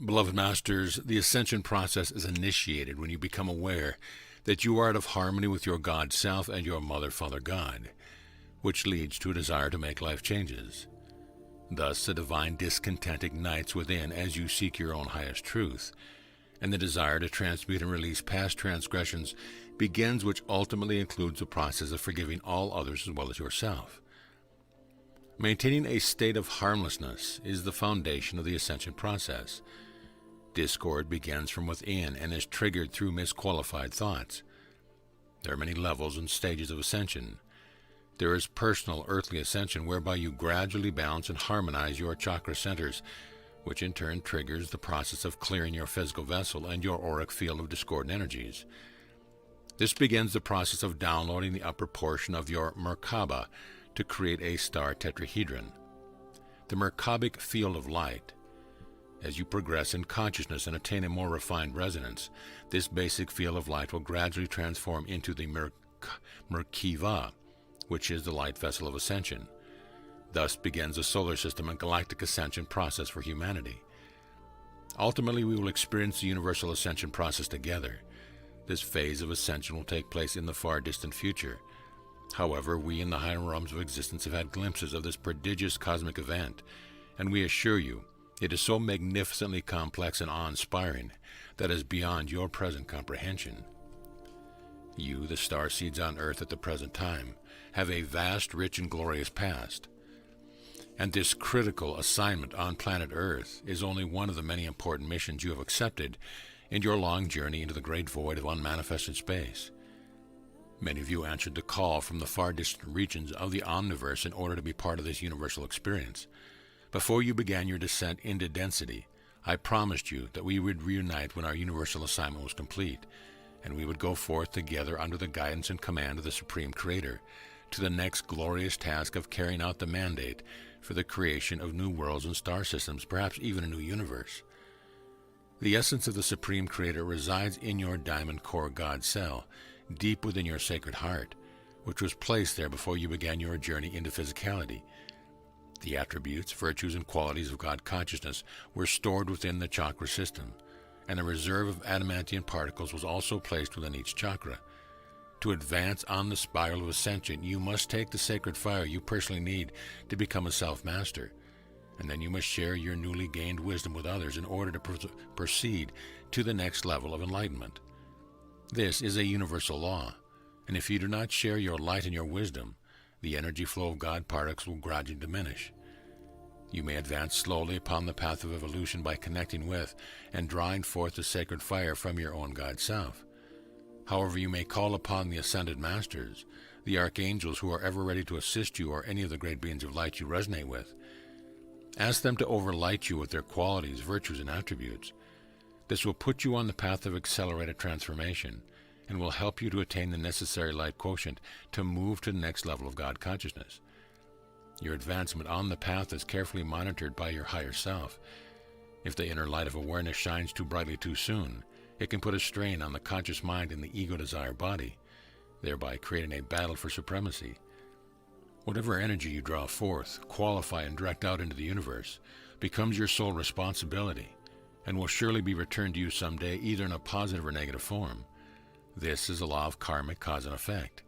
Beloved Masters, the ascension process is initiated when you become aware that you are out of harmony with your God Self and your Mother, Father God, which leads to a desire to make life changes. Thus, the divine discontent ignites within as you seek your own highest truth, and the desire to transmute and release past transgressions begins, which ultimately includes the process of forgiving all others as well as yourself. Maintaining a state of harmlessness is the foundation of the ascension process. Discord begins from within and is triggered through misqualified thoughts. There are many levels and stages of ascension. There is personal earthly ascension, whereby you gradually balance and harmonize your chakra centers, which in turn triggers the process of clearing your physical vessel and your auric field of discordant energies. This begins the process of downloading the upper portion of your Merkaba to create a star tetrahedron. The Merkabic field of light. As you progress in consciousness and attain a more refined resonance, this basic field of light will gradually transform into the Merkava, which is the light vessel of ascension. Thus begins the solar system and galactic ascension process for humanity. Ultimately, we will experience the universal ascension process together. This phase of ascension will take place in the far distant future. However, we in the higher realms of existence have had glimpses of this prodigious cosmic event, and we assure you, it is so magnificently complex and awe-inspiring that it is beyond your present comprehension. You, the starseeds on Earth at the present time, have a vast, rich, and glorious past. And this critical assignment on planet Earth is only one of the many important missions you have accepted in your long journey into the great void of unmanifested space. Many of you answered the call from the far distant regions of the omniverse in order to be part of this universal experience. Before you began your descent into density, I promised you that we would reunite when our universal assignment was complete, and we would go forth together under the guidance and command of the Supreme Creator to the next glorious task of carrying out the mandate for the creation of new worlds and star systems, perhaps even a new universe. The essence of the Supreme Creator resides in your diamond core God cell, deep within your sacred heart, which was placed there before you began your journey into physicality. The attributes, virtues, and qualities of God consciousness were stored within the chakra system, and a reserve of adamantium particles was also placed within each chakra. To advance on the spiral of ascension, you must take the sacred fire you personally need to become a self-master, and then you must share your newly gained wisdom with others in order to proceed to the next level of enlightenment. This is a universal law, and if you do not share your light and your wisdom, the energy flow of God particles will gradually diminish. You may advance slowly upon the path of evolution by connecting with and drawing forth the sacred fire from your own God Self. However, you may call upon the Ascended Masters, the archangels who are ever ready to assist you, or any of the great beings of light you resonate with. Ask them to overlight you with their qualities, virtues, and attributes. This will put you on the path of accelerated transformation and will help you to attain the necessary light quotient to move to the next level of God consciousness. Your advancement on the path is carefully monitored by your higher self. If the inner light of awareness shines too brightly too soon, it can put a strain on the conscious mind and the ego-desire body, thereby creating a battle for supremacy. Whatever energy you draw forth, qualify, and direct out into the universe becomes your sole responsibility and will surely be returned to you someday, either in a positive or negative form. This is a law of karmic cause and effect.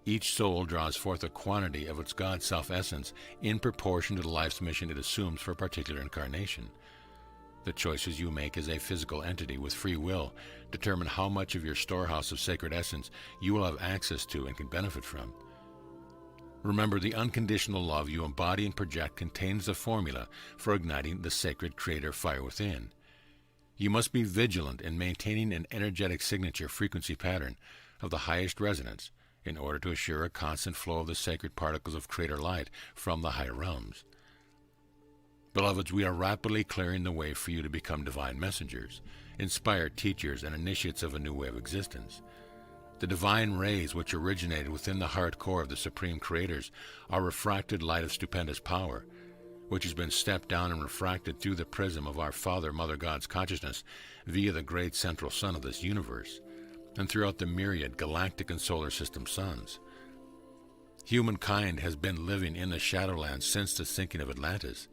Each soul draws forth a quantity of its God self-essence in proportion to the life's mission it assumes for a particular incarnation. The choices you make as a physical entity with free will determine how much of your storehouse of sacred essence you will have access to and can benefit from. Remember, the unconditional love you embody and project contains the formula for igniting the sacred creator fire within. You must be vigilant in maintaining an energetic signature frequency pattern of the highest resonance in order to assure a constant flow of the sacred particles of creator light from the higher realms. Beloveds, we are rapidly clearing the way for you to become divine messengers, inspired teachers, and initiates of a new way of existence. The divine rays which originated within the heart core of the Supreme Creators are refracted light of stupendous power, which has been stepped down and refracted through the prism of our Father, Mother God's consciousness via the great central sun of this universe, and throughout the myriad galactic and solar system suns. Humankind has been living in the Shadowlands since the sinking of Atlantis.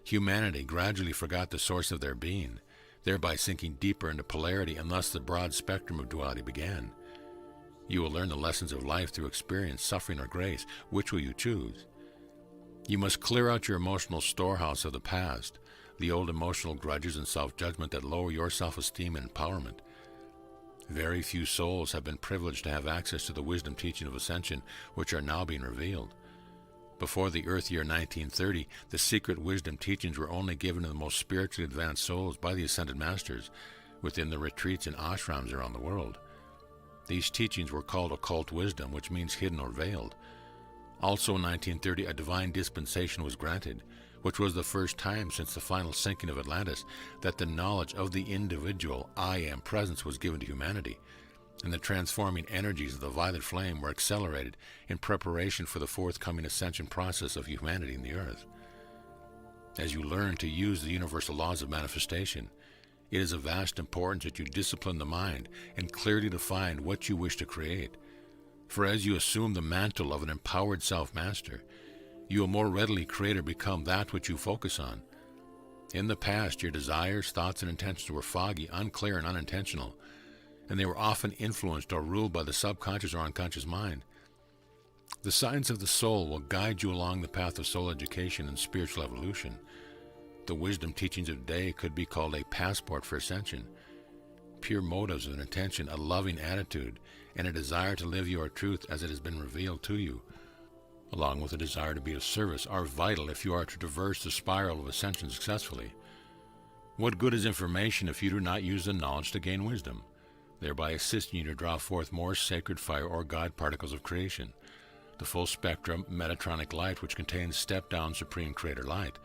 Humanity gradually forgot the source of their being, thereby sinking deeper into polarity, and thus the broad spectrum of duality began. You will learn the lessons of life through experience, suffering, or grace. Which will you choose? You must clear out your emotional storehouse of the past, the old emotional grudges and self-judgment that lower your self-esteem and empowerment. Very few souls have been privileged to have access to the wisdom teaching of ascension, which are now being revealed. Before the Earth year 1930, the secret wisdom teachings were only given to the most spiritually advanced souls by the Ascended Masters within the retreats and ashrams around the world. These teachings were called occult wisdom, which means hidden or veiled. Also in 1930, a divine dispensation was granted, which was the first time since the final sinking of Atlantis that the knowledge of the individual I Am presence was given to humanity, and the transforming energies of the violet flame were accelerated in preparation for the forthcoming ascension process of humanity in the earth. As you learn to use the universal laws of manifestation, it is of vast importance that you discipline the mind and clearly define what you wish to create. For as you assume the mantle of an empowered self-master, you will more readily create or become that which you focus on. In the past, your desires, thoughts, and intentions were foggy, unclear, and unintentional, and they were often influenced or ruled by the subconscious or unconscious mind. The science of the soul will guide you along the path of soul education and spiritual evolution. The wisdom teachings of today could be called a passport for ascension. Pure motives of an intention, a loving attitude, and a desire to live your truth as it has been revealed to you, along with a desire to be of service, are vital if you are to traverse the spiral of ascension successfully. What good is information if you do not use the knowledge to gain wisdom, thereby assisting you to draw forth more sacred fire or God particles of creation, the full spectrum Metatronic light which contains step-down supreme creator light,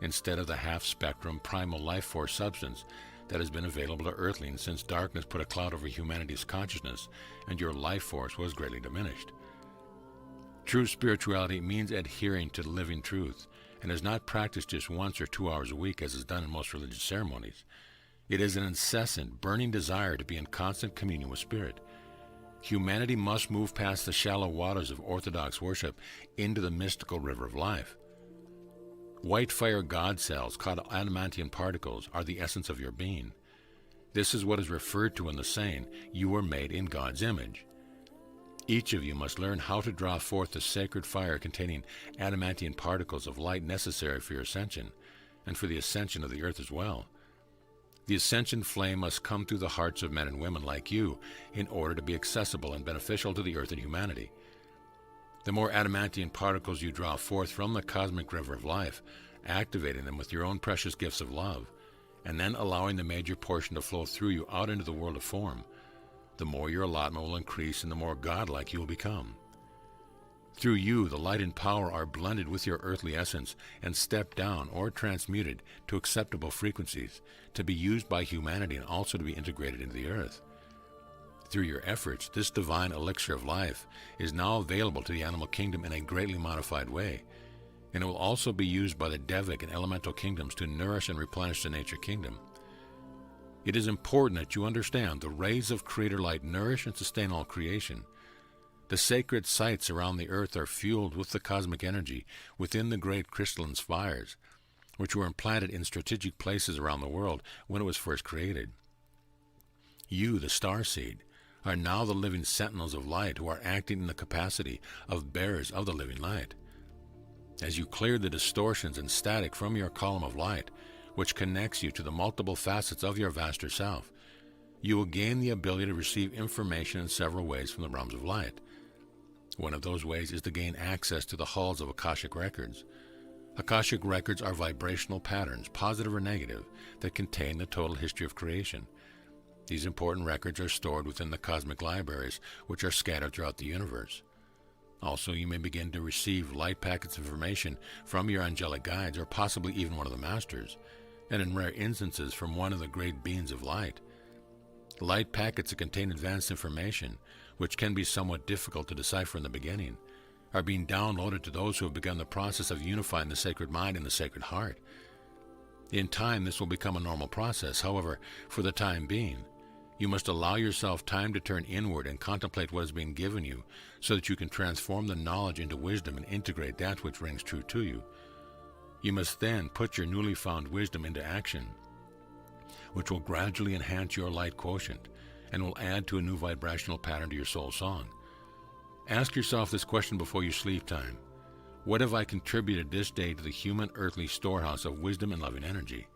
instead of the half-spectrum primal life force substance that has been available to earthlings since darkness put a cloud over humanity's consciousness and your life force was greatly diminished. True spirituality means adhering to the living truth and is not practiced just once or 2 hours a week as is done in most religious ceremonies. It is an incessant, burning desire to be in constant communion with Spirit. Humanity must move past the shallow waters of orthodox worship into the mystical river of life. White fire God cells, called adamantium particles, are the essence of your being. This is what is referred to in the saying, "You were made in God's image." Each of you must learn how to draw forth the sacred fire containing adamantium particles of light necessary for your ascension, and for the ascension of the earth as well. The ascension flame must come through the hearts of men and women like you in order to be accessible and beneficial to the earth and humanity. The more adamantium particles you draw forth from the cosmic river of life, activating them with your own precious gifts of love, and then allowing the major portion to flow through you out into the world of form, the more your allotment will increase and the more godlike you will become. Through you, the light and power are blended with your earthly essence and stepped down or transmuted to acceptable frequencies to be used by humanity and also to be integrated into the earth. Through your efforts, this divine elixir of life is now available to the animal kingdom in a greatly modified way, and it will also be used by the Devic and elemental kingdoms to nourish and replenish the nature kingdom. It is important that you understand the rays of Creator light nourish and sustain all creation. The sacred sites around the earth are fueled with the cosmic energy within the great crystalline spires, which were implanted in strategic places around the world when it was first created. You, the starseed, are now the living sentinels of light who are acting in the capacity of bearers of the living light. As you clear the distortions and static from your column of light, which connects you to the multiple facets of your vaster self, you will gain the ability to receive information in several ways from the realms of light. One of those ways is to gain access to the halls of Akashic records. Akashic records are vibrational patterns, positive or negative, that contain the total history of creation. These important records are stored within the cosmic libraries, which are scattered throughout the universe. Also, you may begin to receive light packets of information from your angelic guides, or possibly even one of the masters, and in rare instances from one of the great beings of light. Light packets that contain advanced information, which can be somewhat difficult to decipher in the beginning, are being downloaded to those who have begun the process of unifying the sacred mind and the sacred heart. In time, this will become a normal process. However, for the time being, you must allow yourself time to turn inward and contemplate what is being given you so that you can transform the knowledge into wisdom and integrate that which rings true to you. You must then put your newly found wisdom into action, which will gradually enhance your light quotient and will add to a new vibrational pattern to your soul song. Ask yourself this question before your sleep time. What have I contributed this day to the human earthly storehouse of wisdom and loving energy?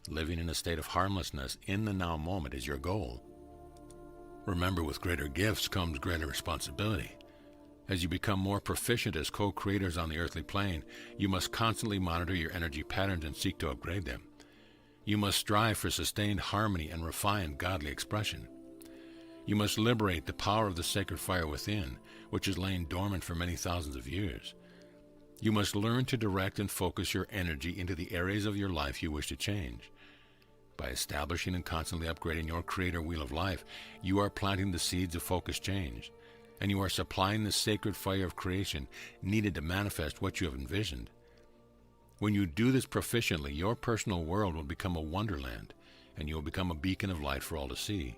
Living in a state of harmlessness in the now moment is your goal. Remember, with greater gifts comes greater responsibility. As you become more proficient as co-creators on the earthly plane, you must constantly monitor your energy patterns and seek to upgrade them. You must strive for sustained harmony and refined godly expression. You must liberate the power of the sacred fire within, which has lain dormant for many thousands of years. You must learn to direct and focus your energy into the areas of your life you wish to change. By establishing and constantly upgrading your creator wheel of life, you are planting the seeds of focused change, and you are supplying the sacred fire of creation needed to manifest what you have envisioned. When you do this proficiently, your personal world will become a wonderland, and you will become a beacon of light for all to see.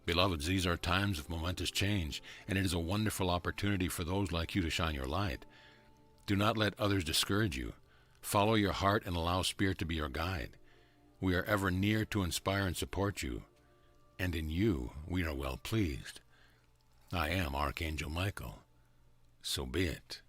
Beloveds, these are times of momentous change, and it is a wonderful opportunity for those like you to shine your light. Do not let others discourage you. Follow your heart and allow Spirit to be your guide. We are ever near to inspire and support you, and in you we are well pleased. I am Archangel Michael. So be it.